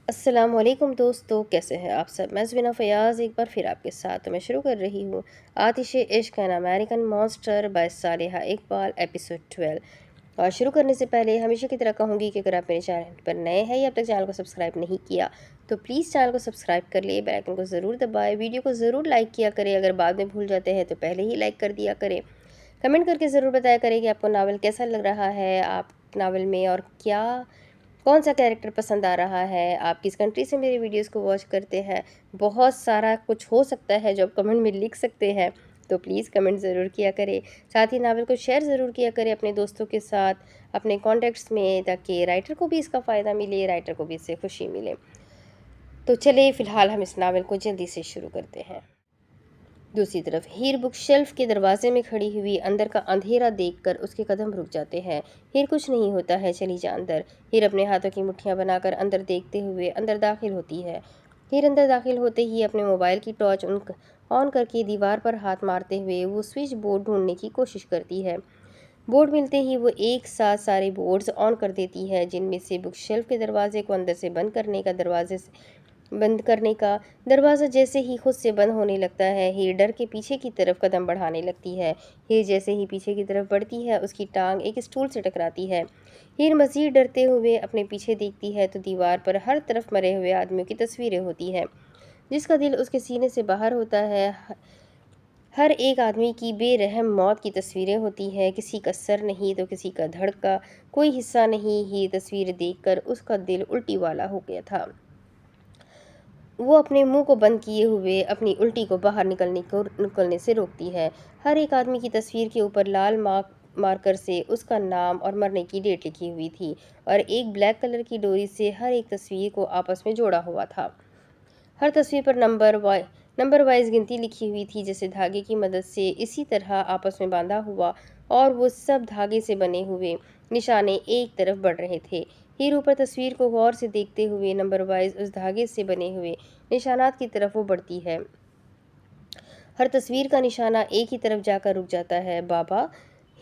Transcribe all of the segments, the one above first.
السلام علیکم دوستو، کیسے ہیں آپ سب؟ میں زبینہ فیاض ایک بار پھر آپ کے ساتھ میں شروع کر رہی ہوں Aatish Ishq an American monster by Saliha Iqbal episode 12۔ اور شروع کرنے سے پہلے ہمیشہ کی طرح کہوں گی کہ اگر آپ میرے چینل پر نئے ہیں یا اب تک چینل کو سبسکرائب نہیں کیا تو پلیز چینل کو سبسکرائب کر لیے، بیل آئیکن کو ضرور دبائے، ویڈیو کو ضرور لائک کیا کریں، اگر بعد میں بھول جاتے ہیں تو پہلے ہی لائک کر دیا کریں۔ کمنٹ کر کے ضرور بتایا کریں کہ آپ کو ناول کیسا لگ رہا ہے، آپ ناول میں اور کون سا کیریکٹر پسند آ رہا ہے، آپ کس کنٹری سے میرے ویڈیوز کو واچ کرتے ہیں۔ بہت سارا کچھ ہو سکتا ہے جو آپ کمنٹ میں لکھ سکتے ہیں، تو پلیز کمنٹ ضرور کیا کریں۔ ساتھ ہی ناول کو شیئر ضرور کیا کریں اپنے دوستوں کے ساتھ، اپنے کانٹیکٹس میں، تاکہ رائٹر کو بھی اس کا فائدہ ملے، رائٹر کو بھی اس سے خوشی ملے۔ تو چلے فی الحال ہم اس ناول کو جلدی سے شروع کرتے ہیں۔ دوسری طرف ہیر بک شیلف کے دروازے میں کھڑی ہوئی اندر کا اندھیرا دیکھ کر اس کے قدم رک جاتے ہیں۔ ہیر کچھ نہیں ہوتا ہے، چلی جا اندر۔ ہیر اپنے ہاتھوں کی مٹھیاں بنا کر اندر دیکھتے ہوئے اندر داخل ہوتی ہے۔ ہیر اندر داخل ہوتے ہی اپنے موبائل کی ٹارچ آن کر کے دیوار پر ہاتھ مارتے ہوئے وہ سوئچ بورڈ ڈھونڈنے کی کوشش کرتی ہے۔ بورڈ ملتے ہی وہ ایک ساتھ سارے بورڈز آن کر دیتی ہے، جن میں سے بک شیلف کے دروازے کو اندر سے بند کرنے کا دروازہ جیسے ہی خود سے بند ہونے لگتا ہے، ہیر ڈر کے پیچھے کی طرف قدم بڑھانے لگتی ہے۔ ہیر جیسے ہی پیچھے کی طرف بڑھتی ہے، اس کی ٹانگ ایک اسٹول سے ٹکراتی ہے۔ ہیر مزید ڈرتے ہوئے اپنے پیچھے دیکھتی ہے تو دیوار پر ہر طرف مرے ہوئے آدمیوں کی تصویریں ہوتی ہیں، جس کا دل اس کے سینے سے باہر ہوتا ہے۔ ہر ایک آدمی کی بے رحم موت کی تصویریں ہوتی ہیں، کسی کا سر نہیں تو کسی کا دھڑ کا کوئی حصہ نہیں۔ یہ تصویر دیکھ کر اس کا دل الٹی والا ہو گیا تھا۔ وہ اپنے منہ کو بند کیے ہوئے اپنی الٹی کو باہر نکلنے سے روکتی ہے۔ ہر ایک آدمی کی تصویر کے اوپر لال مارکر سے اس کا نام اور مرنے کی ڈیٹ لکھی ہوئی تھی، اور ایک بلیک کلر کی ڈوری سے ہر ایک تصویر کو آپس میں جوڑا ہوا تھا۔ ہر تصویر پر نمبر وائز گنتی لکھی ہوئی تھی، جیسے دھاگے کی مدد سے اسی طرح آپس میں باندھا ہوا، اور وہ سب دھاگے سے بنے ہوئے نشانے ایک طرف بڑھ رہے تھے۔ ہیر اوپر تصویر کو غور سے دیکھتے ہوئے نمبر وائز اس دھاگے سے بنے ہوئے نشانات کی طرف وہ بڑھتی ہے۔ ہر تصویر کا نشانہ ایک ہی طرف جا کر رک جاتا ہے۔ بابا!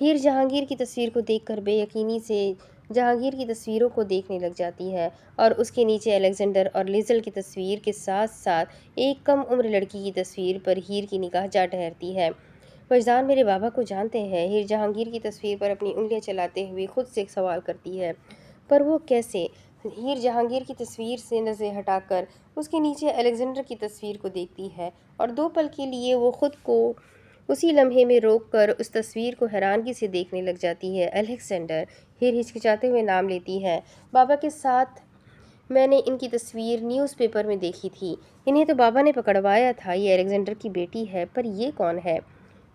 ہیر جہانگیر کی تصویر کو دیکھ کر بے یقینی سے جہانگیر کی تصویروں کو دیکھنے لگ جاتی ہے، اور اس کے نیچے الیگزینڈر اور لیزل کی تصویر کے ساتھ ساتھ ایک کم عمر لڑکی کی تصویر پر ہیر کی نگاہ جا ٹھہرتی ہے۔ وجدان میرے بابا کو جانتے ہیں، ہیر جہانگیر کی تصویر پر اپنی انگلیاں چلاتے ہوئے خود سے ایک سوال کرتی ہے، پر وہ کیسے؟ ہیر جہانگیر کی تصویر سے نظریں ہٹا کر اس کے نیچے الیگزینڈر کی تصویر کو دیکھتی ہے، اور دو پل کے لیے وہ خود کو اسی لمحے میں روک کر اس تصویر کو حیرانگی سے دیکھنے لگ جاتی ہے۔ الیگزینڈر! ہیر ہچکچاتے ہوئے نام لیتی ہے۔ بابا کے ساتھ میں نے ان کی تصویر نیوز پیپر میں دیکھی تھی، انہیں تو بابا نے پکڑوایا تھا، یہ الیگزینڈر کی بیٹی ہے، پر یہ کون ہے؟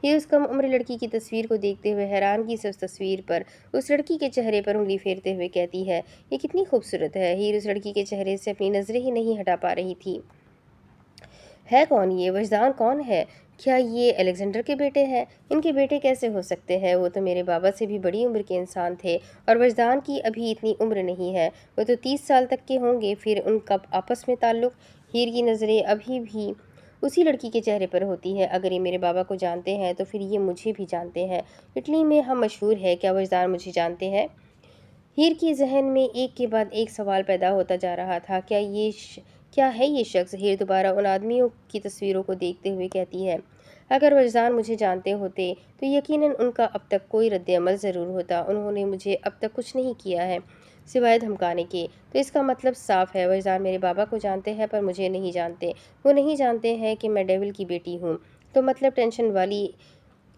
ہیر اس کم عمر لڑکی کی تصویر کو دیکھتے ہوئے حیرانگی سے اس تصویر پر اس لڑکی کے چہرے پر انگلی پھیرتے ہوئے کہتی ہے، یہ کتنی خوبصورت ہے۔ ہیر اس لڑکی کے چہرے سے اپنی نظریں ہی نہیں ہٹا پا رہی تھی۔ ہے کون یہ؟ وجدان کون ہے؟ کیا یہ الیگزینڈر کے بیٹے ہیں؟ ان کے بیٹے کیسے ہو سکتے ہیں؟ وہ تو میرے بابا سے بھی بڑی عمر کے انسان تھے، اور وجدان کی ابھی اتنی عمر نہیں ہے، وہ تو 30 سال تک کے ہوں گے، پھر ان کا آپس میں تعلق؟ ہیر کی نظریں ابھی بھی اسی لڑکی کے چہرے پر ہوتی ہے۔ اگر یہ میرے بابا کو جانتے ہیں تو پھر یہ مجھے بھی جانتے ہیں، اٹلی میں ہم مشہور ہے، کیا وجدان مجھے جانتے ہیں؟ ہیر کی ذہن میں ایک کے بعد ایک سوال پیدا ہوتا جا رہا تھا۔ کیا ہے یہ شخص؟ ہیر دوبارہ ان آدمیوں کی تصویروں کو دیکھتے ہوئے کہتی ہے، اگر وجدان مجھے جانتے ہوتے تو یقیناً ان کا اب تک کوئی رد عمل ضرور ہوتا۔ انہوں نے مجھے اب تک کچھ نہیں کیا ہے سوائے دھمکانے کے، تو اس کا مطلب صاف ہے، وجدان میرے بابا کو جانتے ہیں پر مجھے نہیں جانتے۔ وہ نہیں جانتے ہیں کہ میں ڈیول کی بیٹی ہوں، تو مطلب ٹینشن والی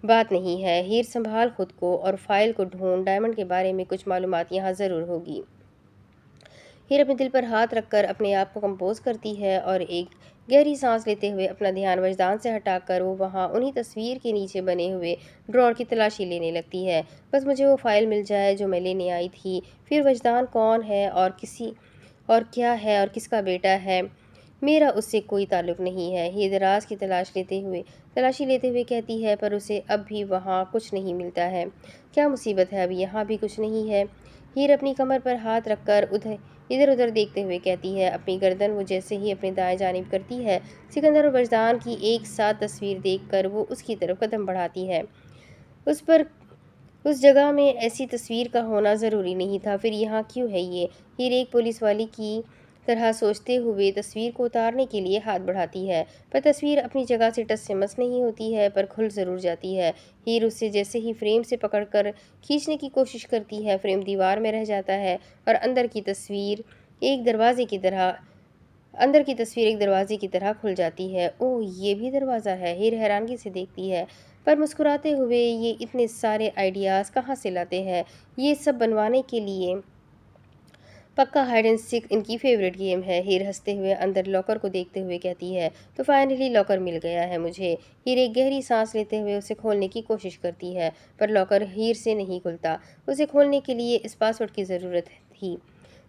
بات نہیں ہے۔ ہیر سنبھال خود کو اور فائل کو ڈھونڈ، ڈائمنڈ کے بارے میں کچھ معلومات یہاں ضرور ہوگی۔ ہیر اپنے دل پر ہاتھ رکھ کر اپنے آپ کو کمپوز کرتی ہے، اور ایک گہری سانس لیتے ہوئے اپنا دھیان وجدان سے ہٹا کر وہ وہاں انہی تصویر کے نیچے بنے ہوئے ڈراور کی تلاشی لینے لگتی ہے۔ بس مجھے وہ فائل مل جائے جو میں لینے آئی تھی، پھر وجدان کون ہے اور کیا ہے اور کس کا بیٹا ہے، میرا اس سے کوئی تعلق نہیں ہے۔ ہیر دراز کی تلاشی لیتے ہوئے کہتی ہے، پر اسے اب بھی وہاں کچھ نہیں ملتا ہے۔ کیا مصیبت ہے، اب یہاں بھی کچھ نہیں ہے؟ ہیر اپنی کمر پر ہاتھ رکھ کر ادھر ادھر دیکھتے ہوئے کہتی ہے، اپنی گردن وہ جیسے ہی اپنے دائیں جانب کرتی ہے، سکندر اور وجدان کی ایک ساتھ تصویر دیکھ کر وہ اس کی طرف قدم بڑھاتی ہے۔ اس جگہ میں ایسی تصویر کا ہونا ضروری نہیں تھا، پھر یہاں کیوں ہے یہ؟ ہیر ایک پولیس والی کی طرح سوچتے ہوئے تصویر کو اتارنے کے لیے ہاتھ بڑھاتی ہے، پر تصویر اپنی جگہ سے ٹس سے مس نہیں ہوتی ہے، پر کھل ضرور جاتی ہے۔ ہیر اسے جیسے ہی فریم سے پکڑ کر کھینچنے کی کوشش کرتی ہے، فریم دیوار میں رہ جاتا ہے اور اندر کی تصویر ایک دروازے کی طرح کھل جاتی ہے۔ اوہ، یہ بھی دروازہ ہے! ہیر حیرانگی سے دیکھتی ہے، پر مسکراتے ہوئے یہ اتنے سارے آئیڈیاز کہاں سے لاتے ہیں؟ یہ سب بنوانے کے لیے پکا ہائیڈ اینڈ سیک ان کی فیوریٹ گیم ہے۔ ہیر ہنستے ہوئے اندر لاکر کو دیکھتے ہوئے کہتی ہے، تو فائنلی لاکر مل گیا ہے مجھے۔ ہیر ایک گہری سانس لیتے ہوئے اسے کھولنے کی کوشش کرتی ہے، پر لاکر ہیر سے نہیں کھلتا۔ اسے کھولنے کے لیے اس پاس ورڈ کی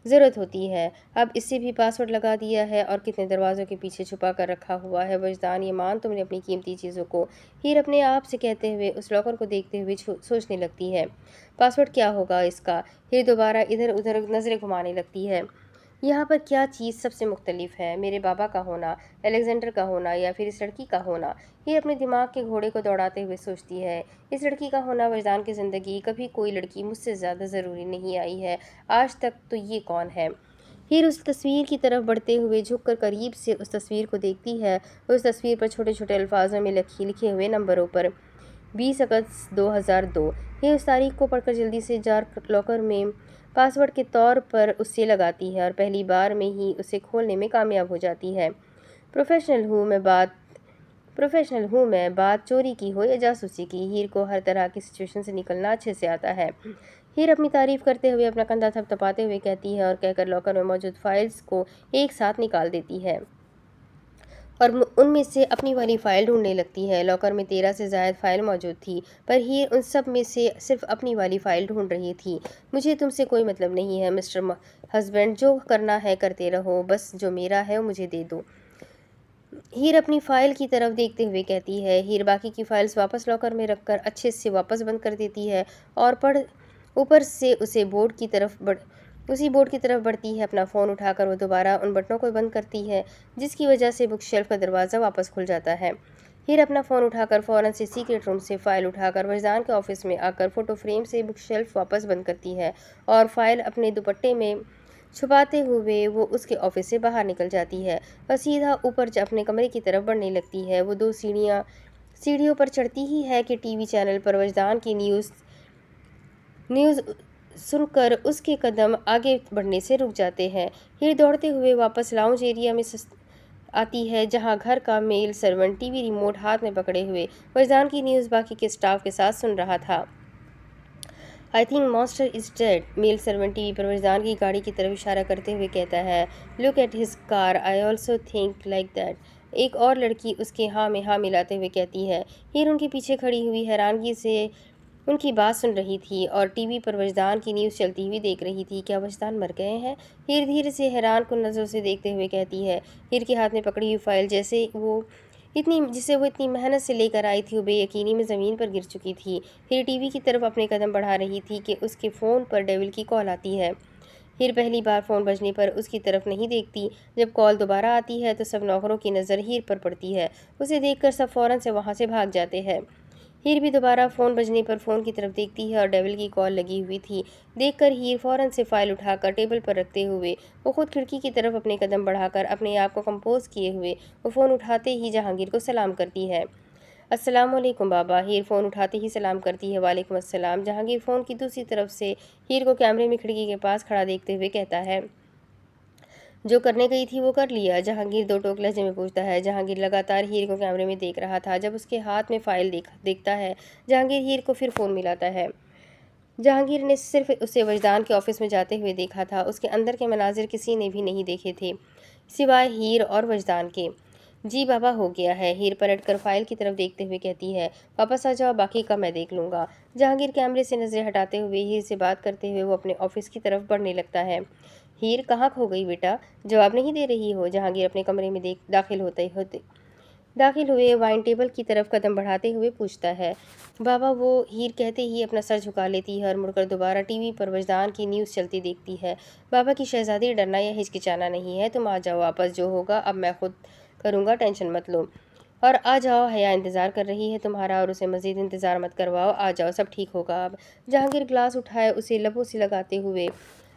ضرورت ہوتی ہے۔ اب اس سے بھی پاس ورڈ لگا دیا ہے اور کتنے دروازوں کے پیچھے چھپا کر رکھا ہوا ہے۔ وجدان، یہ مان تم نے اپنی قیمتی چیزوں کو، ہیر اپنے آپ سے کہتے ہوئے اس لاکر کو دیکھتے ہوئے سوچنے لگتی ہے، پاس ورڈ کیا ہوگا اس کا؟ ہیر دوبارہ ادھر ادھر نظریں گھمانے لگتی ہے۔ یہاں پر کیا چیز سب سے مختلف ہے؟ میرے بابا کا ہونا، الیگزینڈر کا ہونا، یا پھر اس لڑکی کا ہونا؟ یہ اپنے دماغ کے گھوڑے کو دوڑاتے ہوئے سوچتی ہے۔ اس لڑکی کا ہونا، وجدان کی زندگی، کبھی کوئی لڑکی مجھ سے زیادہ ضروری نہیں آئی ہے آج تک، تو یہ کون ہے؟ ہیر اس تصویر کی طرف بڑھتے ہوئے جھک کر قریب سے اس تصویر کو دیکھتی ہے۔ اس تصویر پر چھوٹے چھوٹے الفاظوں میں لکھے ہوئے نمبروں پر 20 اگست 2002۔ یہ اس تاریخ کو پڑھ کر جلدی سے لاکر میں پاس ورڈ کے طور پر اسے لگاتی ہے اور پہلی بار میں ہی اسے کھولنے میں کامیاب ہو جاتی ہے۔ پروفیشنل ہوں میں، بات چوری کی ہو یا جاسوسی کی، ہیر کو ہر طرح کی سچویشن سے نکلنا اچھے سے آتا ہے۔ ہیر اپنی تعریف کرتے ہوئے اپنا کندھا تھپتھپاتے ہوئے کہتی ہے اور کہہ کر لاکر میں موجود فائلز کو ایک ساتھ نکال دیتی ہے اور ان میں سے اپنی والی فائل ڈھونڈنے لگتی ہے۔ لاکر میں 13 سے زائد فائل موجود تھی، پر ہیر ان سب میں سے صرف اپنی والی فائل ڈھونڈ رہی تھی۔ مجھے تم سے کوئی مطلب نہیں ہے مسٹر ہسبینڈ، جو کرنا ہے کرتے رہو، بس جو میرا ہے وہ مجھے دے دو۔ ہیر اپنی فائل کی طرف دیکھتے ہوئے کہتی ہے۔ ہیر باقی کی فائلز واپس لاکر میں رکھ کر اچھے سے واپس بند کر دیتی ہے اور اوپر سے اسی بورڈ کی طرف بڑھتی ہے۔ اپنا فون اٹھا کر وہ دوبارہ ان بٹنوں کو بند کرتی ہے، جس کی وجہ سے بک شیلف کا دروازہ واپس کھل جاتا ہے۔ ہیر اپنا فون اٹھا کر فوراً سے سیکرٹ روم سے فائل اٹھا کر وجدان کے آفس میں آ کر فوٹو فریم سے بک شیلف واپس بند کرتی ہے اور فائل اپنے دوپٹے میں چھپاتے ہوئے وہ اس کے آفس سے باہر نکل جاتی ہے اور سیدھا اوپر اپنے کمرے کی طرف بڑھنے لگتی ہے۔ وہ 2 سیڑھیوں پر چڑھتی ہی ہے کہ ٹی وی چینل پر وجدان کی نیوز سن کر اس کے قدم آگے بڑھنے سے رک جاتے ہیں۔ ہیر دوڑتے ہوئے واپس لاؤنج ایریا میں آتی ہے، جہاں گھر کا میل سرونٹ ٹی وی ریموٹ ہاتھ میں پکڑے ہوئے وجدان کی نیوز باقی کے اسٹاف کے ساتھ سن رہا تھا۔ I think monster is dead۔ Male servant TV وی پر وجدان کی گاڑی کی طرف اشارہ کرتے ہوئے کہتا ہے، Look at his car, I also think like that۔ ایک اور لڑکی اس کے ہاں میں ہاں ملاتے ہوئے کہتی ہے۔ ہیر ان کے پیچھے کھڑی ہوئی حیرانگی سے ان کی بات سن رہی تھی اور ٹی وی پر وجدان کی نیوز چلتی ہوئی دیکھ رہی تھی۔ کیا وجدان مر گئے ہیں؟ ہیر دھیرے سے حیران کن نظروں سے دیکھتے ہوئے کہتی ہے۔ ہیر کے ہاتھ میں پکڑی ہوئی فائل جسے وہ اتنی محنت سے لے کر آئی تھی، وہ بے یقینی میں زمین پر گر چکی تھی۔ ہیر ٹی وی کی طرف اپنے قدم بڑھا رہی تھی کہ اس کے فون پر ڈیول کی کال آتی ہے۔ ہیر پہلی بار فون بجنے پر اس کی طرف نہیں دیکھتی۔ جب کال دوبارہ آتی ہے تو سب نوکروں کی نظر ہیر پر پڑتی ہے۔ اسے دیکھ کر سب فوراً سے وہاں سے بھاگ جاتے ہیں۔ ہیر بھی دوبارہ فون بجنے پر فون کی طرف دیکھتی ہے اور ڈیول کی کال لگی ہوئی تھی۔ دیکھ کر ہیر فوراً سے فائل اٹھا کر ٹیبل پر رکھتے ہوئے وہ خود کھڑکی کی طرف اپنے قدم بڑھا کر اپنے آپ کو کمپوز کیے ہوئے وہ فون اٹھاتے ہی جہانگیر کو سلام کرتی ہے۔ السلام علیکم بابا۔ ہیر فون اٹھاتے ہی سلام کرتی ہے۔ وعلیکم السلام۔ جہانگیر فون کی دوسری طرف سے ہیر کو کیمرے میں کھڑکی کے پاس کھڑا دیکھتے ہوئے کہتا ہے، جو کرنے گئی تھی وہ کر لیا؟ جہانگیر دو ٹوک لہجے میں پوچھتا ہے۔ جہانگیر لگاتار ہیر کو کیمرے میں دیکھ رہا تھا۔ جب اس کے ہاتھ میں فائل دیکھتا ہے، جہانگیر ہیر کو پھر فون ملاتا ہے۔ جہانگیر نے صرف اسے وجدان کے آفس میں جاتے ہوئے دیکھا تھا، اس کے اندر کے مناظر کسی نے بھی نہیں دیکھے تھے سوائے ہیر اور وجدان کے۔ جی بابا، ہو گیا ہے۔ ہیر پلٹ کر فائل کی طرف دیکھتے ہوئے کہتی ہے، واپس آ جاؤ، باقی کا میں دیکھ لوں گا۔ جہانگیر کیمرے سے نظریں ہٹاتے ہوئے ہیر سے بات کرتے ہوئے وہ اپنے آفس کی طرف بڑھنے لگتا ہے۔ ہیر، کہاں کھو گئی بیٹا؟ جواب نہیں دے رہی ہو؟ جہانگیر اپنے کمرے میں داخل ہوئے وائن ٹیبل کی طرف قدم بڑھاتے ہوئے پوچھتا ہے۔ بابا وہ، ہیر کہتے ہی اپنا سر جھکا لیتی ہے اور مڑ کر دوبارہ ٹی وی پر وجدان کی نیوز چلتی دیکھتی ہے۔ بابا کی شہزادی، ڈرنا یا ہچکچانا نہیں ہے، تم آ جاؤ واپس، جو ہوگا اب میں خود کروں گا، ٹینشن مت لو۔ اور آ جاؤ، حیا انتظار کر رہی ہے تمہارا، اور اسے مزید انتظار مت کرواؤ، آ جاؤ، سب ٹھیک ہوگا اب۔ جہانگیر گلاس اٹھائے اسے لبوں سے لگاتے ہوئے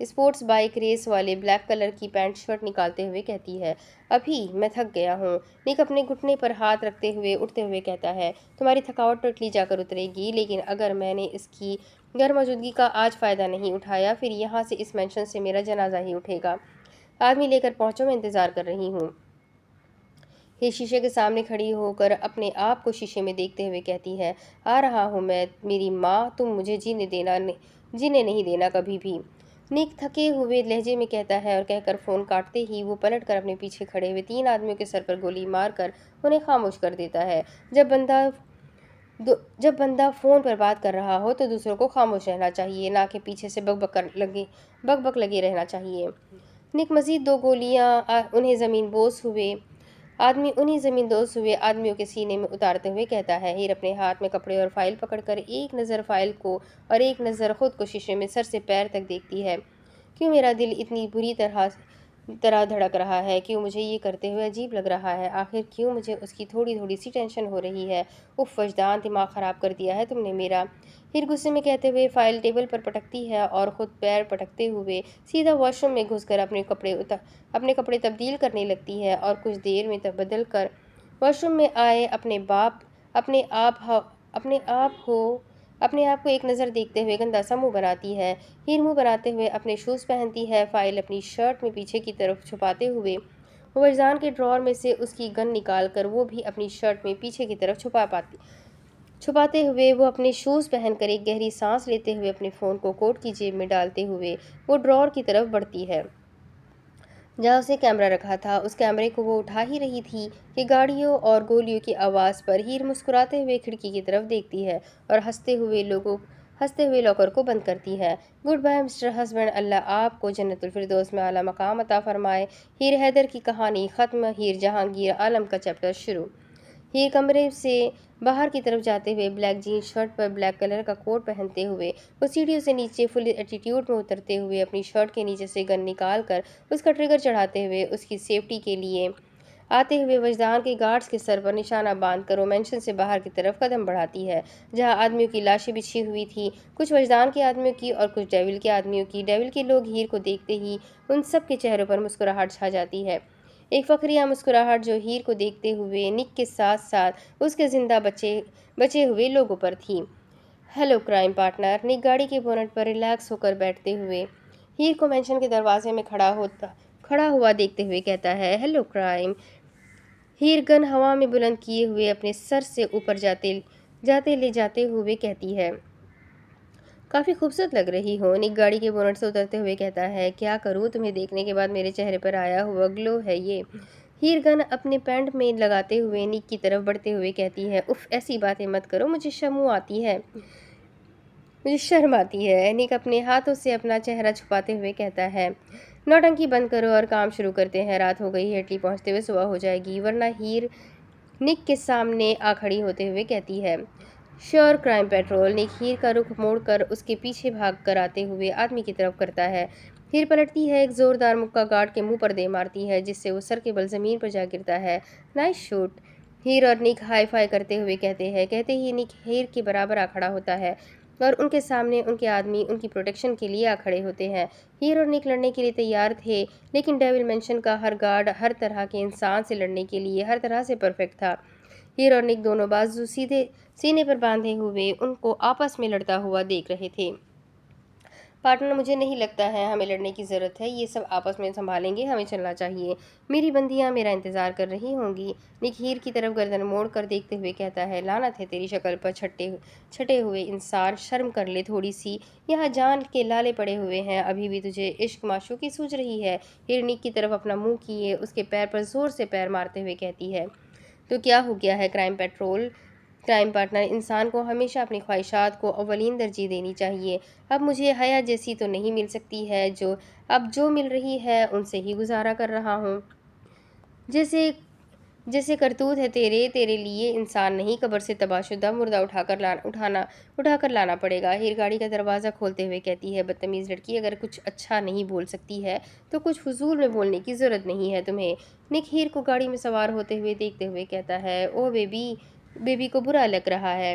اسپورٹس بائک ریس والے بلیک کلر کی پینٹ شرٹ نکالتے ہوئے کہتی ہے، ابھی میں تھک گیا ہوں۔ نک اپنے گھٹنے پر ہاتھ رکھتے ہوئے اٹھتے ہوئے کہتا ہے، تمہاری تھکاوٹ تو اٹلی جا کر اترے گی، لیکن اگر میں نے اس کی غیر موجودگی کا آج فائدہ نہیں اٹھایا، پھر یہاں سے اس مینشن سے میرا جنازہ ہی اٹھے گا۔ آدمی لے کر پہنچو، میں انتظار کر رہی ہوں۔ یہ شیشے کے سامنے کھڑی ہو کر اپنے آپ کو شیشے میں دیکھتے ہوئے کہتی ہے، آ رہا ہوں میں، میری ماں، تم مجھے جینے نہیں دینا کبھی بھی۔ نک تھکے ہوئے لہجے میں کہتا ہے اور کہہ کر فون کاٹتے ہی وہ پلٹ کر اپنے پیچھے کھڑے ہوئے 3 آدمیوں کے سر پر گولی مار کر انہیں خاموش کر دیتا ہے۔ جب بندہ فون پر بات کر رہا ہو تو دوسروں کو خاموش رہنا چاہیے، نہ کہ پیچھے سے بک بک لگے رہنا چاہیے۔ نک مزید 2 گولیاں انہیں زمین دوز ہوئے آدمیوں کے سینے میں اتارتے ہوئے کہتا ہے۔ ہیر اپنے ہاتھ میں کپڑے اور فائل پکڑ کر ایک نظر فائل کو اور ایک نظر خود کو شیشے میں سر سے پیر تک دیکھتی ہے۔ کیوں میرا دل اتنی بری طرح دھڑک رہا ہے؟ کیوں مجھے یہ کرتے ہوئے عجیب لگ رہا ہے؟ آخر کیوں مجھے اس کی تھوڑی سی ٹینشن ہو رہی ہے؟ اف وجدان، دماغ خراب کر دیا ہے تم نے میرا۔ ہیر غصے میں کہتے ہوئے فائل ٹیبل پر پٹکتی ہے اور خود پیر پٹکتے ہوئے سیدھا واش روم میں گھس کر اپنے کپڑے تبدیل کرنے لگتی ہے اور کچھ دیر میں بدل کر واش روم میں آئے اپنے آپ کو ایک نظر دیکھتے ہوئے گندا سا منہ بناتی ہے۔ ہیر منہ بناتے ہوئے اپنے شوز پہنتی ہے، فائل اپنی شرٹ میں پیچھے کی طرف چھپاتے ہوئے وجدان کے ڈرار میں سے اس کی گن نکال کر وہ بھی اپنی شرٹ میں پیچھے کی طرف چھپاتے ہوئے وہ اپنے شوز پہن کر ایک گہری سانس لیتے ہوئے اپنے فون کو کوٹ کی جیب میں ڈالتے ہوئے وہ ڈرار کی طرف بڑھتی ہے جہاں اسے کیمرہ رکھا تھا۔ اس کیمرے کو وہ اٹھا ہی رہی تھی کہ گاڑیوں اور گولیوں کی آواز پر ہیر مسکراتے ہوئے کھڑکی کی طرف دیکھتی ہے اور ہنستے ہوئے لاکر کو بند کرتی ہے۔ گڈ بائے مسٹر ہسبینڈ، اللہ آپ کو جنت الفردوس میں اعلیٰ مقام عطا فرمائے۔ ہیر حیدر کی کہانی ختم، ہیر جہانگیر عالم کا چیپٹر شروع۔ ہیر کمرے سے باہر کی طرف جاتے ہوئے بلیک جین شرٹ پر بلیک کلر کا کوٹ پہنتے ہوئے وہ سیڑھیوں سے نیچے فل ایٹیٹیوڈ میں اترتے ہوئے اپنی شرٹ کے نیچے سے گن نکال کر اس کا ٹریگر چڑھاتے ہوئے اس کی سیفٹی کے لیے آتے ہوئے وجدان کے گارڈز کے سر پر نشانہ باندھ کر وہ مینشن سے باہر کی طرف قدم بڑھاتی ہے جہاں آدمیوں کی لاشیں بچھی ہوئی تھی، کچھ وجدان کے آدمیوں کی اور کچھ ڈیول کے آدمیوں کی۔ ڈیول کے لوگ ہیر کو دیکھتے ہی ان سب کے چہروں پر مسکراہٹ چھا جاتی ہے، ایک فخریہ مسکراہٹ جو ہیر کو دیکھتے ہوئے نک کے ساتھ ساتھ اس کے زندہ بچے ہوئے لوگوں پر تھی۔ ہیلو کرائم پارٹنر، نک گاڑی کے بونٹ پر ریلیکس ہو کر بیٹھتے ہوئے ہیر کو مینشن کے دروازے میں کھڑا ہوا دیکھتے ہوئے کہتا ہے، ہیلو کرائم۔ ہیر گن ہوا میں بلند کیے ہوئے اپنے سر سے اوپر لے جاتے ہوئے کہتی ہے، کافی خوبصورت لگ رہی ہو۔ نک گاڑی کے بونٹ سے اترتے ہوئے کہتا ہے، کیا کروں، تمہیں دیکھنے کے بعد میرے چہرے پر آیا ہوا گلو ہے یہ۔ ہیر گن اپنے پینٹ میں لگاتے ہوئے نک کی طرف بڑھتے ہوئے کہتی ہے، اف ایسی باتیں مت کرو، مجھے شرم آتی ہے۔ نک اپنے ہاتھوں سے اپنا چہرہ چھپاتے ہوئے کہتا ہے، نوٹنکی بند کرو اور کام شروع کرتے ہیں، رات ہو گئی ہے، اٹلی پہنچتے ہوئے صبح ہو جائے گی ورنہ۔ ہیر نک کے سامنے آ کھڑی ہوتے ہوئے کہتی ہے، شیور کرائم پیٹرول۔ نک ہیر کا رخ موڑ کر اس کے پیچھے بھاگ کر آتے ہوئے آدمی کی طرف کرتا ہے۔ ہیر پلٹتی ہے، ایک زوردار مکہ گارڈ کے منہ پر دے مارتی ہے جس سے وہ سر کے بل زمین پر جا گرتا ہے۔ نائس شوٹ، ہیر اور نک ہائی فائی کرتے ہوئے کہتے ہیں۔ کہتے ہی نک ہیر کے برابر آ کھڑا ہوتا ہے اور ان کے سامنے ان کے آدمی ان کی پروٹیکشن کے لیے آ کھڑے ہوتے ہیں۔ ہیر اور نک لڑنے کے لیے تیار تھے، لیکن ڈیول مینشن کا ہر گارڈ ہر طرح کے انسان سے لڑنے کے لیے ہر طرح سے پرفیکٹ تھا۔ ہیر اور نک دونوں بازو سینے پر باندھے ہوئے ان کو آپس میں لڑتا ہوا دیکھ رہے تھے۔ پارٹنر، مجھے نہیں لگتا ہے ہمیں لڑنے کی ضرورت ہے، یہ سب آپس میں سنبھالیں گے، ہمیں چلنا چاہیے، میری بندیاں میرا انتظار کر رہی ہوں گی۔ نک ہیر کی طرف گردن موڑ کر دیکھتے ہوئے کہتا ہے، لعنت ہے تیری شکل پر چھٹے ہوئے انسان، شرم کر لے تھوڑی سی، یہاں جان کے لالے پڑے ہوئے ہیں، ابھی بھی تجھے عشق معشوقی سوجھ رہی ہے۔ ہیر نک کی طرف اپنا منہ کیے اس کے پیر پر زور سے پیر مارتے ہوئے کہتی ہے، تو کیا ہو گیا ہے کرائم پارٹنر، انسان کو ہمیشہ اپنی خواہشات کو اولین ترجیح دینی چاہیے۔ اب مجھے حیا جیسی تو نہیں مل سکتی ہے، جو مل رہی ہے ان سے ہی گزارا کر رہا ہوں۔ جیسے کرتوت ہے تیرے لیے انسان نہیں، قبر سے تباہ شدہ مردہ اٹھا کر لانا پڑے گا۔ ہیر گاڑی کا دروازہ کھولتے ہوئے کہتی ہے، بدتمیز لڑکی، اگر کچھ اچھا نہیں بول سکتی ہے تو کچھ فضول میں بولنے کی ضرورت نہیں ہے تمہیں۔ نک ہیر کو گاڑی میں سوار ہوتے ہوئے دیکھتے ہوئے کہتا ہے، اوہ بیبی کو برا لگ رہا ہے۔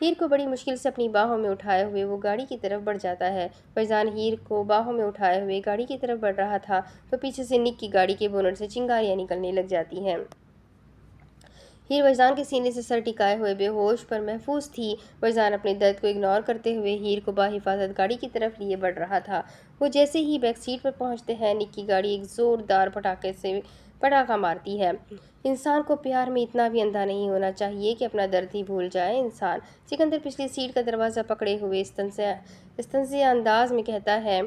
ہیر کو بڑی مشکل سے اپنی باہوں میں اٹھائے ہوئے وہ گاڑی کی طرف بڑھ جاتا ہے۔ وجدان ہیر کو باہوں میں اٹھائے ہوئے گاڑی کی طرف بڑھ رہا تھا تو پیچھے سے نک کی گاڑی کے بونٹ سے چنگاریاں نکلنے لگ جاتی ہیں۔ ہیر وجدان کے سینے سے سر ٹکائے ہوئے بے ہوش پر محفوظ تھی۔ وجدان اپنے درد کو اگنور کرتے ہوئے ہیر کو بحفاظت گاڑی کی طرف لیے بڑھ رہا تھا۔ وہ جیسے ہی بیک سیٹ پر پہنچتے ہیں، نک کی گاڑی ایک زوردار پٹاخہ مارتی ہے۔ انسان کو پیار میں اتنا بھی اندھا نہیں ہونا چاہیے کہ اپنا درد ہی بھول جائے۔ انسان سکندر پچھلی سیٹ کا دروازہ پکڑے ہوئے استنزیہ انداز میں کہتا ہے،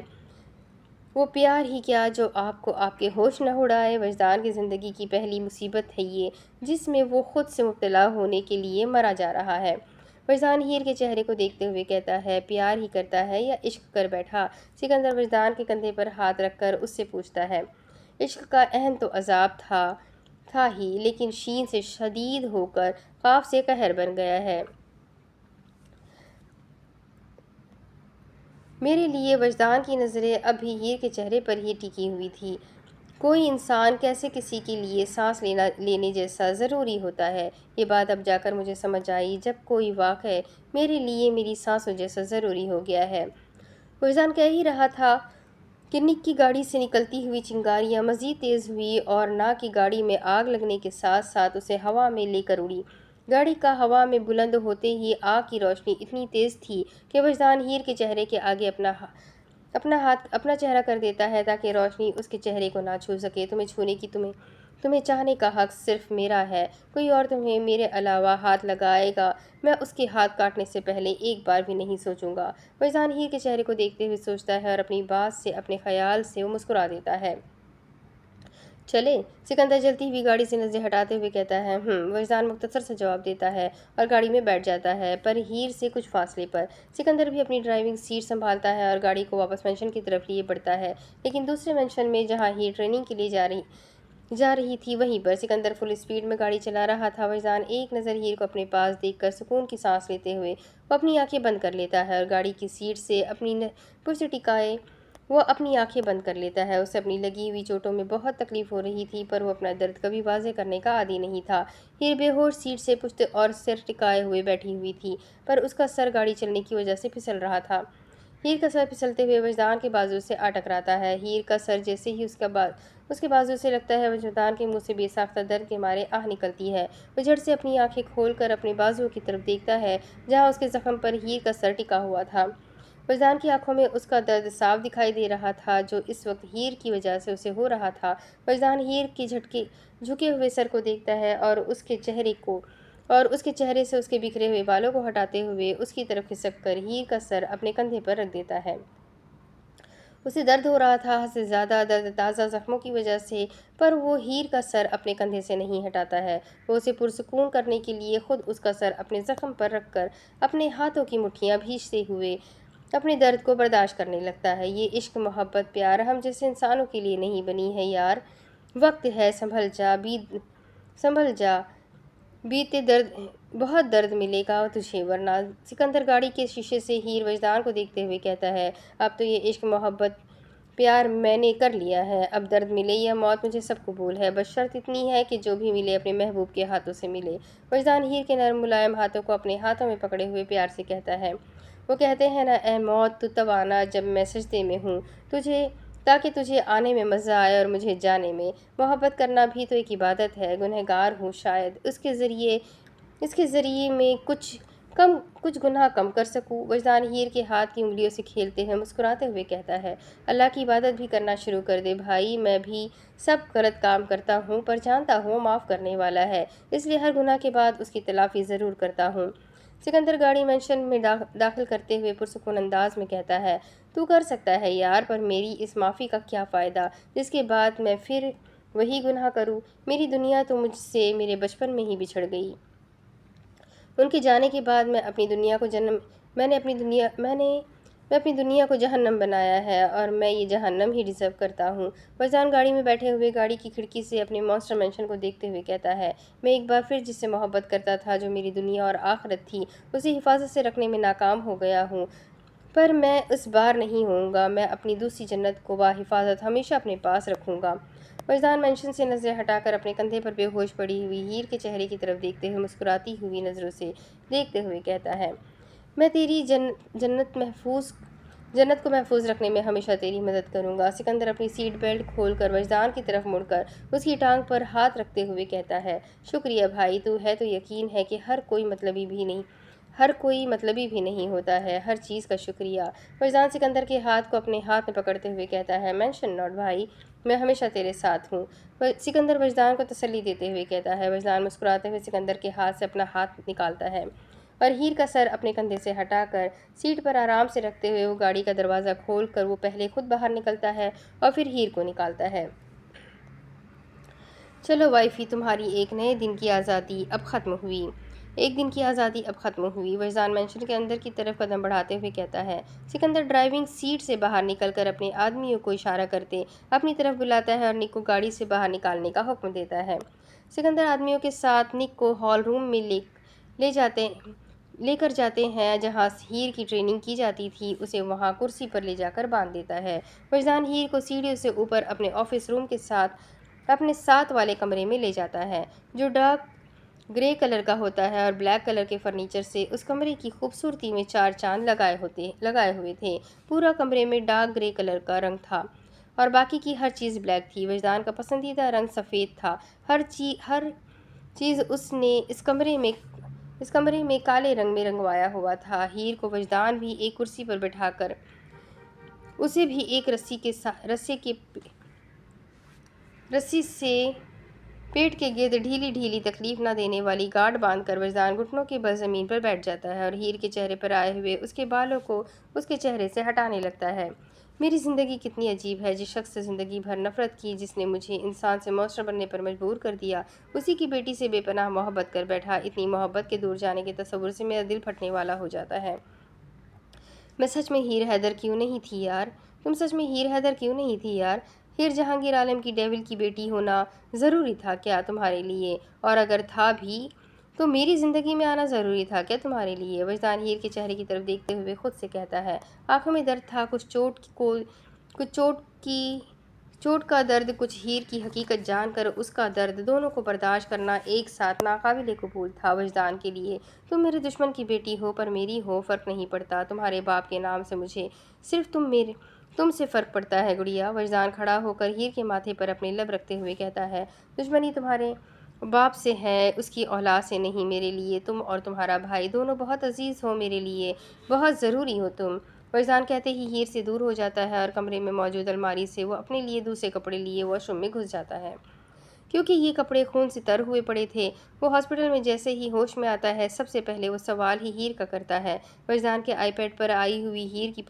وہ پیار ہی کیا جو آپ کو آپ کے ہوش نہ اڑائے۔ وجدان کی زندگی کی پہلی مصیبت ہے یہ، جس میں وہ خود سے مبتلا ہونے کے لیے مرا جا رہا ہے۔ وجدان ہیر کے چہرے کو دیکھتے ہوئے کہتا ہے، پیار ہی کرتا ہے یا عشق کر بیٹھا؟ سکندر وجدان کے کندھے پر ہاتھ رکھ کر اس سے پوچھتا ہے۔ عشق کا عین تو عذاب تھا ہی، لیکن شین سے شدید ہو کر قاف سے قہر بن گیا ہے۔ میرے لیے وجدان کی نظریں اب بھی ہیر کے چہرے پر ہی ٹکی ہوئی تھی۔ کوئی انسان کیسے کسی کے لیے سانس لینے جیسا ضروری ہوتا ہے، یہ بات اب جا کر مجھے سمجھ آئی جب کوئی واقعہ میرے لیے میری سانسوں جیسا ضروری ہو گیا ہے۔ وجدان کہہ ہی رہا تھا کہ نک کی گاڑی سے نکلتی ہوئی چنگاریاں مزید تیز ہوئی اور نا کی گاڑی میں آگ لگنے کے ساتھ ساتھ اسے ہوا میں لے کر اڑی۔ گاڑی کا ہوا میں بلند ہوتے ہی آگ کی روشنی اتنی تیز تھی کہ وجدان ہیر کے چہرے کے آگے اپنا چہرہ کر دیتا ہے تاکہ روشنی اس کے چہرے کو نہ چھو سکے۔ تمہیں چھونے کی تمہیں چاہنے کا حق صرف میرا ہے۔ کوئی اور تمہیں میرے علاوہ ہاتھ لگائے گا، میں اس کے ہاتھ کاٹنے سے پہلے ایک بار بھی نہیں سوچوں گا۔ وجدان ہیر کے چہرے کو دیکھتے ہوئے سوچتا ہے اور اپنی بات سے اپنے خیال سے وہ مسکرا دیتا ہے۔ چلے؟ سکندر جلتی ہوئی گاڑی سے نظریں ہٹاتے ہوئے کہتا ہے۔ وجدان مختصر سا جواب دیتا ہے اور گاڑی میں بیٹھ جاتا ہے، پر ہیر سے کچھ فاصلے پر۔ سکندر بھی اپنی ڈرائیونگ سیٹ سنبھالتا ہے اور گاڑی کو واپس مینشن کی طرف لیے بڑھتا ہے، لیکن دوسرے مینشن میں جہاں ہیر ٹریننگ کے لیے جا رہی تھی وہیں پر سکندر فل اسپیڈ میں گاڑی چلا رہا تھا۔ وجدان ایک نظر ہیر کو اپنے پاس دیکھ کر سکون کی سانس لیتے ہوئے وہ اپنی آنکھیں بند کر لیتا ہے اور گاڑی کی سیٹ سے اپنی پرسی ٹکائے وہ اپنی آنکھیں بند کر لیتا ہے۔ اسے اپنی لگی ہوئی چوٹوں میں بہت تکلیف ہو رہی تھی، پر وہ اپنا درد کبھی واضح کرنے کا عادی نہیں تھا۔ ہیر بے ہوش سیٹ سے پشت اور سر ٹکائے ہوئے بیٹھی ہوئی تھی، پر اس کا سر گاڑی چلنے کی وجہ سے پھسل رہا تھا۔ ہیر کا سر پھسلتے ہوئے وجدان کے بازو سے آ ٹکراتا ہے۔ ہیر کا سر جیسے ہی اس کے بازو سے لگتا ہے، وجدان کے منہ سے بے ساختہ درد کے مارے آہ نکلتی ہے۔ وہ جھٹ سے اپنی آنکھیں کھول کر اپنے بازو کی طرف دیکھتا ہے جہاں اس کے زخم پر ہیر کا سر ٹکا ہوا تھا۔ وجدان کی آنکھوں میں اس کا درد صاف دکھائی دے رہا تھا جو اس وقت ہیر کی وجہ سے اسے ہو رہا تھا۔ وجدان ہیر کے جھکے ہوئے سر کو دیکھتا ہے اور اس کے چہرے سے اس کے بکھرے ہوئے بالوں کو ہٹاتے ہوئے اس کی طرف کھسک کر ہیر کا سر اپنے کندھے پر رکھ دیتا ہے۔ اسے درد ہو رہا تھا، حد سے زیادہ درد تازہ زخموں کی وجہ سے، پر وہ ہیر کا سر اپنے کندھے سے نہیں ہٹاتا ہے۔ وہ اسے پرسکون کرنے کے لیے خود اس کا سر اپنے زخم پر رکھ کر اپنے ہاتھوں کی مٹھیاں بھیجتے ہوئے اپنے درد کو برداشت کرنے لگتا ہے۔ یہ عشق، محبت، پیار ہم جیسے انسانوں کے لیے نہیں بنی ہے یار۔ وقت ہے، سنبھل جا، بیتے بہت درد ملے گا تجھے ورنہ۔ سکندر گاڑی کے شیشے سے ہیر وجدان کو دیکھتے ہوئے کہتا ہے، اب تو یہ عشق، محبت، پیار میں نے کر لیا ہے، اب درد ملے یا موت مجھے سب قبول ہے، بس شرط اتنی ہے کہ جو بھی ملے اپنے محبوب کے ہاتھوں سے ملے۔ وجدان ہیر کے نرم ملائم ہاتھوں کو اپنے ہاتھوں میں پکڑے ہوئے پیار سے کہتا ہے۔ وہ کہتے ہیں نا، اے موت تو تب آنا جب میں سجدے میں ہوں، تاکہ تجھے آنے میں مزہ آئے اور مجھے جانے میں۔ محبت کرنا بھی تو ایک عبادت ہے، گنہگار ہوں شاید اس کے ذریعے میں کچھ گناہ کم کر سکوں۔ وجدان ہیر کے ہاتھ کی انگلیوں سے کھیلتے ہوئے مسکراتے ہوئے کہتا ہے، اللہ کی عبادت بھی کرنا شروع کر دے بھائی، میں بھی سب غلط کام کرتا ہوں، پر جانتا ہوں معاف کرنے والا ہے، اس لیے ہر گناہ کے بعد اس کی تلافی ضرور کرتا ہوں۔ سکندر گاڑی مینشن میں داخل کرتے ہوئے پرسکون انداز میں کہتا ہے، تو کر سکتا ہے یار، پر میری اس معافی کا کیا فائدہ جس کے بعد میں پھر وہی گناہ کروں؟ میری دنیا تو مجھ سے میرے بچپن میں ہی بچھڑ گئی۔ ان کے جانے کے بعد میں نے اپنی دنیا کو جہنم بنایا ہے اور میں یہ جہنم ہی ڈیزرو کرتا ہوں۔ وجدان گاڑی میں بیٹھے ہوئے گاڑی کی کھڑکی سے اپنے مانسٹر مینشن کو دیکھتے ہوئے کہتا ہے، میں ایک بار پھر جس سے محبت کرتا تھا، جو میری دنیا اور آخرت تھی، اسے حفاظت سے رکھنے میں ناکام ہو گیا ہوں، پر میں اس بار نہیں ہوں گا، میں اپنی دوسری جنت کو بحفاظت ہمیشہ اپنے پاس رکھوں گا۔ وجدان مینشن سے نظریں ہٹا کر اپنے کندھے پر بے ہوش پڑی ہوئی ہیر کے چہرے کی طرف دیکھتے ہوئے مسکراتی ہوئی نظروں سے دیکھتے ہوئے کہتا ہے، میں تیری جنت کو محفوظ رکھنے میں ہمیشہ تیری مدد کروں گا۔ سکندر اپنی سیٹ بیلٹ کھول کر وجدان کی طرف مڑ کر اس کی ٹانگ پر ہاتھ رکھتے ہوئے کہتا ہے، شکریہ بھائی، تو یقین ہے کہ ہر کوئی مطلبی بھی نہیں ہوتا ہے، ہر چیز کا شکریہ۔ وجدان سکندر کے ہاتھ کو اپنے ہاتھ میں پکڑتے ہوئے کہتا ہے، مینشن ناٹ بھائی، میں ہمیشہ تیرے ساتھ ہوں۔ سکندر وجدان کو تسلی دیتے ہوئے کہتا ہے۔ وجدان مسکراتے ہوئے سکندر کے ہاتھ سے اپنا ہاتھ نکالتا ہے اور ہیر کا سر اپنے کندھے سے ہٹا کر سیٹ پر آرام سے رکھتے ہوئے وہ گاڑی کا دروازہ کھول کر وہ پہلے خود باہر نکلتا ہے اور پھر ہیر کو نکالتا ہے۔ چلو وائفی، تمہاری ایک نئے دن کی آزادی اب ختم ہوئی۔ ایک دن کی آزادی اب ختم ہوئی، وجدان مینشن کے اندر کی طرف قدم بڑھاتے ہوئے کہتا ہے۔ سکندر ڈرائیونگ سیٹ سے باہر نکل کر اپنے آدمیوں کو اشارہ کرتے اپنی طرف بلاتا ہے اور نک کو گاڑی سے باہر نکالنے کا حکم دیتا ہے۔ سکندر آدمیوں کے ساتھ نک کو ہال روم میں لے کر جاتے ہیں جہاں ہیر کی ٹریننگ کی جاتی تھی، اسے وہاں کرسی پر لے جا کر باندھ دیتا ہے۔ وجدان ہیر کو سیڑھیوں سے اوپر اپنے آفس روم کے ساتھ اپنے ساتھ والے کمرے میں لے جاتا ہے، جو ڈارک گرے کلر کا ہوتا ہے اور بلیک کلر کے فرنیچر سے اس کمرے کی خوبصورتی میں چار چاند لگائے ہوئے تھے۔ پورا کمرے میں ڈارک گرے کلر کا رنگ تھا اور باقی کی ہر چیز بلیک تھی۔ وجدان کا پسندیدہ رنگ سفید تھا۔ ہر چیز اس نے اس کمرے میں کالے رنگ میں رنگوایا ہوا تھا۔ ہیر کو وجدان بھی ایک کرسی پر بٹھا کر اسے بھی ایک رسی سے پیٹ کے گرد ڈھیلی تکلیف نہ دینے والی گارڈ باندھ کر وجدان گھٹنوں کے بل زمین پر بیٹھ جاتا ہے اور ہیر کے چہرے پر آئے ہوئے اس کے بالوں کو اس کے چہرے سے ہٹانے لگتا ہے۔ میری زندگی کتنی عجیب ہے، جس شخص سے زندگی بھر نفرت کی، جس نے مجھے انسان سے مونسٹر بننے پر مجبور کر دیا، اسی کی بیٹی سے بے پناہ محبت کر بیٹھا۔ اتنی محبت کے دور جانے کے تصور سے میرا دل پھٹنے والا ہو جاتا ہے۔ میں سچ میں ہیر حیدر کیوں نہیں تھی یار؟ تم سچ میں ہیر حیدر کیوں نہیں تھی یار؟ ہیر جہانگیر عالم کی ڈیول کی بیٹی ہونا ضروری تھا کیا تمہارے لیے؟ اور اگر تھا بھی تو میری زندگی میں آنا ضروری تھا کیا تمہارے لیے؟ وجدان ہیر کے چہرے کی طرف دیکھتے ہوئے خود سے کہتا ہے۔ آنکھوں میں درد تھا، کچھ چوٹ کا درد، کچھ ہیر کی حقیقت جان کر اس کا درد، دونوں کو برداشت کرنا ایک ساتھ ناقابل قبول تھا وجدان کے لیے۔ تم میرے دشمن کی بیٹی ہو پر میری ہو، فرق نہیں پڑتا۔ تمہارے باپ کے نام سے مجھے صرف تم سے فرق پڑتا ہے گڑیا۔ وجدان کھڑا ہو کر ہیر کے ماتھے پر اپنے لب رکھتے ہوئے کہتا ہے، دشمنی تمہارے باپ سے ہے، اس کی اولاد سے نہیں۔ میرے لیے تم اور تمہارا بھائی دونوں بہت عزیز ہو، میرے لیے بہت ضروری ہو تم۔ وجدان کہتے ہی ہیر سے دور ہو جاتا ہے اور کمرے میں موجود الماری سے وہ اپنے لیے دوسرے کپڑے لیے واش روم میں گھس جاتا ہے۔ کیونکہ یہ کپڑے خون سے تر ہوئے پڑے تھے، وہ ہاسپٹل میں جیسے ہی ہوش میں آتا ہے سب سے پہلے وہ سوال ہی ہیر کا کرتا ہے۔ وجدان کے آئی پیڈ پر آئی ہوئی ہیر کی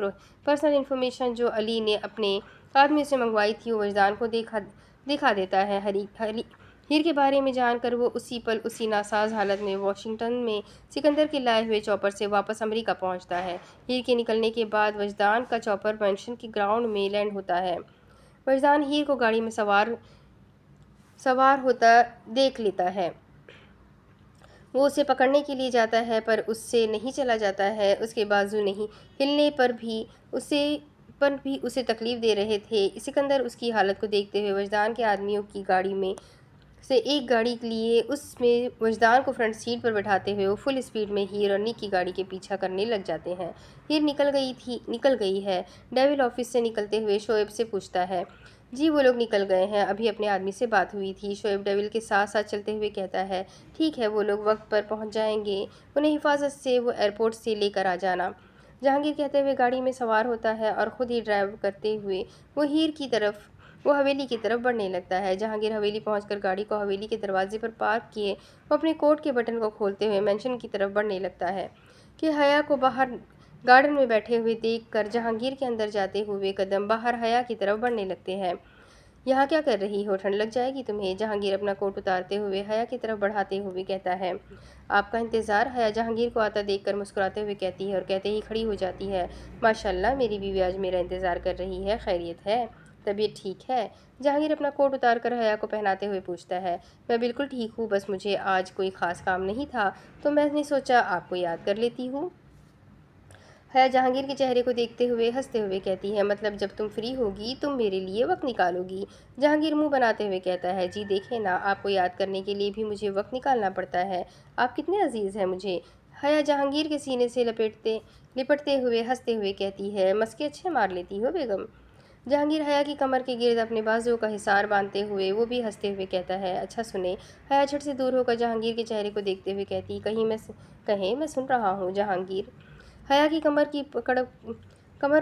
پرسنل انفارمیشن جو علی نے اپنے آدمیوں سے منگوائی تھی وہ وجدان کو دکھا دیتا ہے۔ ہیر کے بارے میں جان کر وہ اسی پل اسی ناساز حالت میں واشنگٹن میں سکندر کے لائے ہوئے چاپر سے واپس امریکہ پہنچتا ہے۔ ہیر کے نکلنے کے بعد وجدان کا چاپر مینشن کے گراؤنڈ میں لینڈ ہوتا ہے۔ وجدان ہیر کو گاڑی میں سوار ہوتا دیکھ لیتا ہے۔ وہ اسے پکڑنے کے لیے جاتا ہے پر اس سے نہیں چلا جاتا ہے۔ اس کے بازو نہیں ہلنے پر بھی اسے تکلیف دے رہے تھے۔ سکندر اس کی حالت کو دیکھتے ہوئے وجدان کے آدمیوں کی گاڑی میں سے ایک گاڑی لیے اس میں وجدان کو فرنٹ سیٹ پر بٹھاتے ہوئے وہ فل اسپیڈ میں ہیر اور نک کی گاڑی کے پیچھا کرنے لگ جاتے ہیں۔ ہیر نکل گئی ہے، ڈیول آفس سے نکلتے ہوئے شعیب سے پوچھتا ہے۔ جی وہ لوگ نکل گئے ہیں، ابھی اپنے آدمی سے بات ہوئی تھی۔ شعیب ڈیول کے ساتھ ساتھ چلتے ہوئے کہتا ہے، ٹھیک ہے وہ لوگ وقت پر پہنچ جائیں گے، انہیں حفاظت سے وہ ایئرپورٹ سے لے کر آ جانا۔ جہانگیر کہتے ہوئے گاڑی میں سوار ہوتا ہے اور خود ہی ڈرائیو کرتے ہوئے وہ حویلی کی طرف بڑھنے لگتا ہے۔ جہانگیر حویلی پہنچ کر گاڑی کو حویلی کے دروازے پر پارک کیے وہ اپنے کوٹ کے بٹن کو کھولتے ہوئے مینشن کی طرف بڑھنے لگتا ہے کہ حیا کو باہر گارڈن میں بیٹھے ہوئے دیکھ کر جہانگیر کے اندر جاتے ہوئے قدم باہر حیا کی طرف بڑھنے لگتے ہیں۔ یہاں کیا کر رہی ہو، ٹھنڈ لگ جائے گی تمہیں؟ جہانگیر اپنا کوٹ اتارتے ہوئے حیا کی طرف بڑھاتے ہوئے کہتا ہے۔ آپ کا انتظار۔ حیا جہانگیر کو آتا دیکھ کر مسکراتے ہوئے کہتی ہے اور کہتے ہی کھڑی ہو جاتی ہے، ماشاءاللہ میری بیوی آج میرا انتظار کر رہی ہے، خیریت ہے؟ طبیعت ٹھیک ہے؟ جہانگیر اپنا کوٹ اتار کر حیا کو پہناتے ہوئے پوچھتا ہے، میں بالکل ٹھیک ہوں، بس مجھے آج کوئی خاص کام نہیں تھا تو میں نے سوچا آپ کو یاد کر لیتی ہوں۔ حیا جہانگیر کے چہرے کو دیکھتے ہوئے ہنستے ہوئے کہتی ہے، مطلب جب تم فری ہوگی تم میرے لیے وقت نکالو گی؟ جہانگیر منہ بناتے ہوئے کہتا ہے، جی دیکھیں نا، آپ کو یاد کرنے کے لیے بھی مجھے وقت نکالنا پڑتا ہے، آپ کتنے عزیز ہیں مجھے۔ حیا جہانگیر کے سینے سے لپٹتے ہوئے ہنستے ہوئے کہتی ہے، مسکے اچھے مار لیتی ہو بیگم۔ جہانگیر حیا کی کمر کے گرد اپنے بازوؤں کا حصار باندھتے ہوئے وہ بھی ہنستے ہوئے کہتا ہے، اچھا سنیں۔ حیا جھٹ سے دور ہو کر جہانگیر کے چہرے کو دیکھتے ہوئے کہتی، کہیں میں سن رہا ہوں جہانگیر۔ حیا کی کمر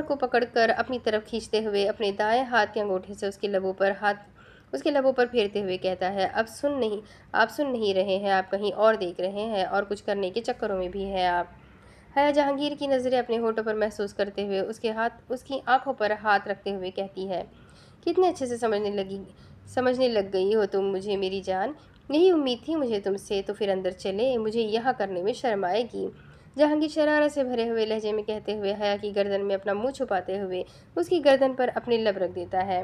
کو پکڑ کر اپنی طرف کھینچتے ہوئے اپنے دائیں ہاتھ کے انگوٹھے سے اس کے لبوں پر پھیرتے ہوئے کہتا ہے، آپ سن نہیں رہے ہیں، آپ کہیں اور دیکھ رہے ہیں اور کچھ کرنے کے چکروں میں بھی ہیں آپ۔ حیا جہانگیر کی نظریں اپنے ہونٹوں پر محسوس کرتے ہوئے اس کی آنکھوں پر ہاتھ رکھتے ہوئے کہتی ہے، کتنے اچھے سے سمجھنے لگ گئی ہو تم مجھے میری جان، یہی امید تھی مجھے تم سے، تو پھر اندر چلے، مجھے یہاں کرنے میں شرم آئے گی۔ جہانگیر شرارت سے بھرے ہوئے لہجے میں کہتے ہوئے حیا کی گردن میں اپنا منہ چھپاتے ہوئے اس کی گردن پر اپنے لب رکھ دیتا ہے،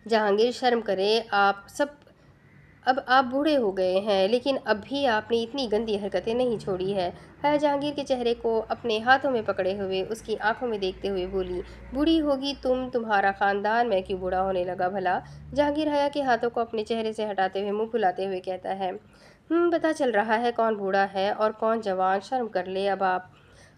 جہانگیر شرم کرے اب آپ بوڑھے ہو گئے ہیں، لیکن اب بھی آپ نے اتنی گندی حرکتیں نہیں چھوڑی ہے۔ حیا جہانگیر کے چہرے کو اپنے ہاتھوں میں پکڑے ہوئے اس کی آنکھوں میں دیکھتے ہوئے بولی، بوڑھی ہوگی تمہارا خاندان، میں کیوں بوڑھا ہونے لگا بھلا؟ جہانگیر حیا کے ہاتھوں کو اپنے چہرے سے ہٹاتے ہوئے منہ پھلاتے ہوئے کہتا ہے، پتہ چل رہا ہے کون بوڑھا ہے اور کون جوان، شرم کر لے اب آپ۔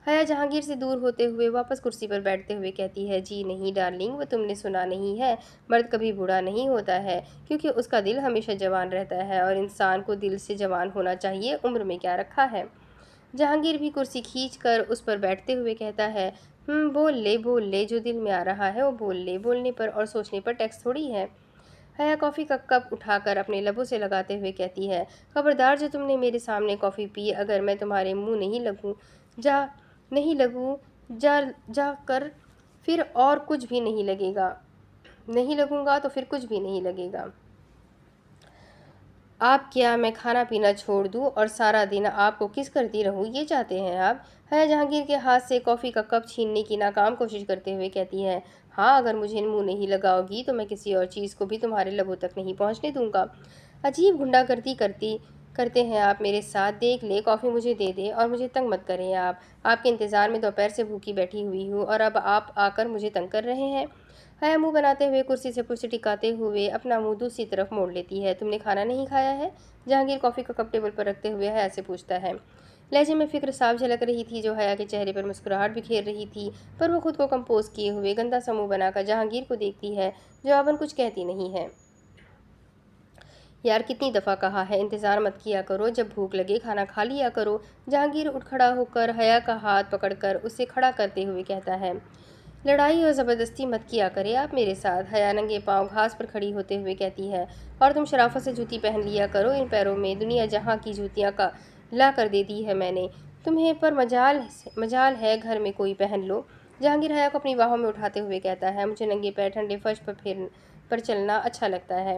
حیا جہانگیر سے دور ہوتے ہوئے واپس کرسی پر بیٹھتے ہوئے کہتی ہے، جی نہیں ڈارلنگ، وہ تم نے سنا نہیں ہے، مرد کبھی بوڑھا نہیں ہوتا ہے، کیونکہ اس کا دل ہمیشہ جوان رہتا ہے، اور انسان کو دل سے جوان ہونا چاہیے، عمر میں کیا رکھا ہے۔ جہانگیر بھی کرسی کھینچ کر اس پر بیٹھتے ہوئے کہتا ہے، بول لے، جو دل میں آ رہا ہے وہ بول لے، بولنے پر اور سوچنے پر ٹیکس تھوڑی ہے۔ حیا کافی کا کپ اٹھا کر اپنے لبوں سے لگاتے ہوئے کہتی ہے، خبردار جو تم نے میرے سامنے کافی پی، اگر میں تمہارے منہ نہیں لگوں جا کر پھر اور کچھ بھی نہیں لگوں گا تو پھر کچھ بھی نہیں لگے گا۔ آپ کیا میں کھانا پینا چھوڑ دوں اور سارا دن آپ کو کس کرتی رہوں، یہ چاہتے ہیں آپ؟ حیا جہانگیر کے ہاتھ سے کافی کا کپ چھیننے کی ناکام کوشش کرتے ہوئے کہتی ہے، ہاں اگر مجھے منہ نہیں لگاؤ گی تو میں کسی اور چیز کو بھی تمہارے لبوں تک نہیں پہنچنے دوں گا۔ عجیب گنڈا گردی کرتے ہیں آپ میرے ساتھ، دیکھ لے کافی مجھے دے دے اور مجھے تنگ مت کریں آپ کے انتظار میں دوپہر سے بھوکی بیٹھی ہوئی ہوں اور اب آپ آ کر مجھے تنگ کر رہے ہیں۔ حیا منہ بناتے ہوئے کرسی سے پرسی ٹکاتے ہوئے اپنا منہ دوسری طرف موڑ لیتی ہے، تم نے کھانا نہیں کھایا ہے؟ جہانگیر کافی کا کپ ٹیبل پر رکھتے ہوئے حیا سے پوچھتا ہے، لہجے میں فکر صاف جھلک رہی تھی جو حیا کے چہرے پر مسکراہٹ بکھیر رہی تھی، پر وہ خود کو کمپوز کیے ہوئے گندا سا منہ بنا کر جہانگیر کو دیکھتی ہے، جواباً کچھ کہتی نہیں ہے۔ یار کتنی دفعہ کہا ہے انتظار مت کیا کرو، جب بھوک لگے کھانا کھا لیا کرو۔ جہانگیر اٹھ کھڑا ہو کر حیا کا ہاتھ پکڑ کر اسے کھڑا کرتے ہوئے کہتا ہے، لڑائی اور زبردستی مت کیا کرے آپ میرے ساتھ۔ حیا ننگے پاؤں گھاس پر کھڑی ہوتے ہوئے کہتی ہے، اور تم شرافت سے جوتی پہن لیا کرو، ان پیروں میں دنیا جہاں کی جوتیاں لا کر دے دی ہے میں نے تمہیں، پر مجال ہے گھر میں کوئی پہن لو۔ جہانگیر حیا کو اپنی باہوں میں اٹھاتے ہوئے کہتا ہے، مجھے ننگے پیر ٹھنڈے فرش پر چلنا اچھا لگتا ہے،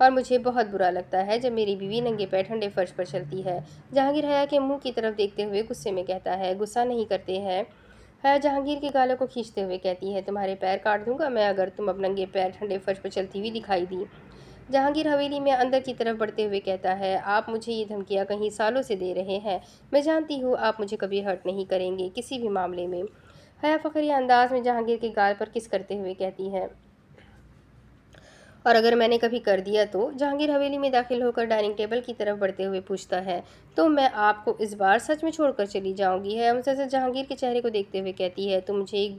اور مجھے بہت برا لگتا ہے جب میری بیوی ننگے پیر ٹھنڈے فرش پر چلتی ہے۔ جہانگیر حیا کے منہ کی طرف دیکھتے ہوئے غصے میں کہتا ہے، غصہ نہیں کرتے ہیں؟ حیا جہانگیر کے گالوں کو کھینچتے ہوئے کہتی ہے، تمہارے پیر کاٹ دوں گا میں اگر تم اب ننگے پیر ٹھنڈے فرش پر چلتی ہوئی دکھائی دی۔ جہانگیر حویلی میں اندر کی طرف بڑھتے ہوئے کہتا ہے، آپ مجھے یہ دھمکیاں کہیں سالوں سے دے رہے ہیں، میں جانتی ہوں آپ مجھے کبھی ہرٹ نہیں کریں گے کسی بھی معاملے میں۔ حیا فخریہ انداز میں جہانگیر کے گال پر کس کرتے ہوئے کہتی ہے، اور اگر میں نے کبھی کر دیا تو؟ جہانگیر حویلی میں داخل ہو کر ڈائننگ ٹیبل کی طرف بڑھتے ہوئے پوچھتا ہے، تو میں آپ کو اس بار سچ میں چھوڑ کر چلی جاؤں گی۔ حیا مسلسل جہانگیر کے چہرے کو دیکھتے ہوئے کہتی ہے، تم مجھے ایک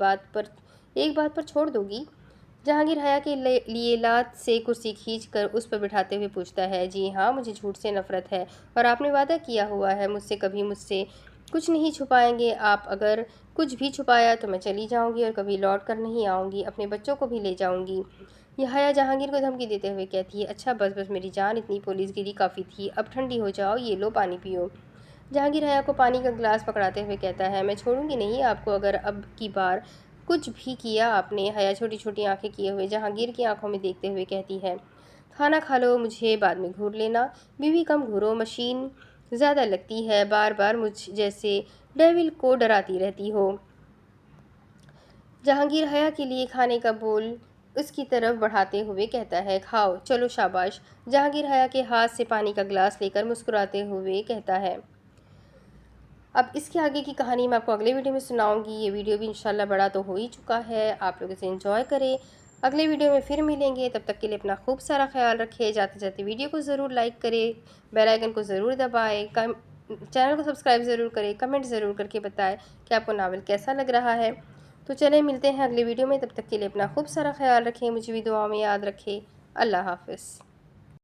بات پر چھوڑ دو گی؟ جہانگیر حیا کے لیے لات سے کرسی کھینچ کر اس پر بٹھاتے ہوئے پوچھتا ہے، جی ہاں مجھے جھوٹ سے نفرت ہے، اور آپ نے وعدہ کیا ہوا ہے مجھ سے کچھ نہیں چھپائیں گے آپ، اگر کچھ بھی چھپایا تو میں چلی جاؤں گی اور کبھی لوٹ کر نہیں آؤں گی، اپنے بچوں کو بھی لے جاؤں گی۔ یہ حیا جہانگیر کو دھمکی دیتے ہوئے کہتی ہے، اچھا بس میری جان، اتنی پولیس گیری کافی تھی، اب ٹھنڈی ہو جاؤ، یہ لو پانی پیو۔ جہانگیر حیا کو پانی کا گلاس پکڑاتے ہوئے کہتا ہے، میں چھوڑوں گی نہیں آپ کو اگر اب کی بار کچھ بھی کیا آپ نے۔ حیا چھوٹی چھوٹی آنکھیں کیے ہوئے جہانگیر کی آنکھوں میں دیکھتے ہوئے کہتی ہے، کھانا کھا لو، مجھے بعد میں گھور لینا۔ بیوی کم گھورو، مشین زیادہ لگتی ہے، بار بار مجھ جیسے ڈیول کو ڈراتی رہتی ہو۔ جہانگیر حیا کے لیے کھانے کا بول اس کی طرف بڑھاتے ہوئے کہتا ہے، کھاؤ چلو شاباش۔ جہانگیر حیا کے ہاتھ سے پانی کا گلاس لے کر مسکراتے ہوئے کہتا ہے، اب اس کے آگے کی کہانی میں آپ کو اگلے ویڈیو میں سناؤں گی۔ یہ ویڈیو بھی انشاءاللہ بڑا تو ہو ہی چکا ہے، آپ لوگ اسے انجوائے کریں۔ اگلے ویڈیو میں پھر ملیں گے، تب تک کے لیے اپنا خوب سارا خیال رکھے۔ جاتے جاتے ویڈیو کو ضرور لائک کرے، بیل آئیکن کو ضرور دبائے، چینل کو سبسکرائب ضرور کرے، کمنٹ ضرور کر کے بتائے کہ آپ کو ناول کیسا لگ رہا ہے۔ تو چلیں ملتے ہیں اگلے ویڈیو میں، تب تک کے لیے اپنا خوب سارا خیال رکھیں، مجھے بھی دعا میں یاد رکھیں۔ اللہ حافظ۔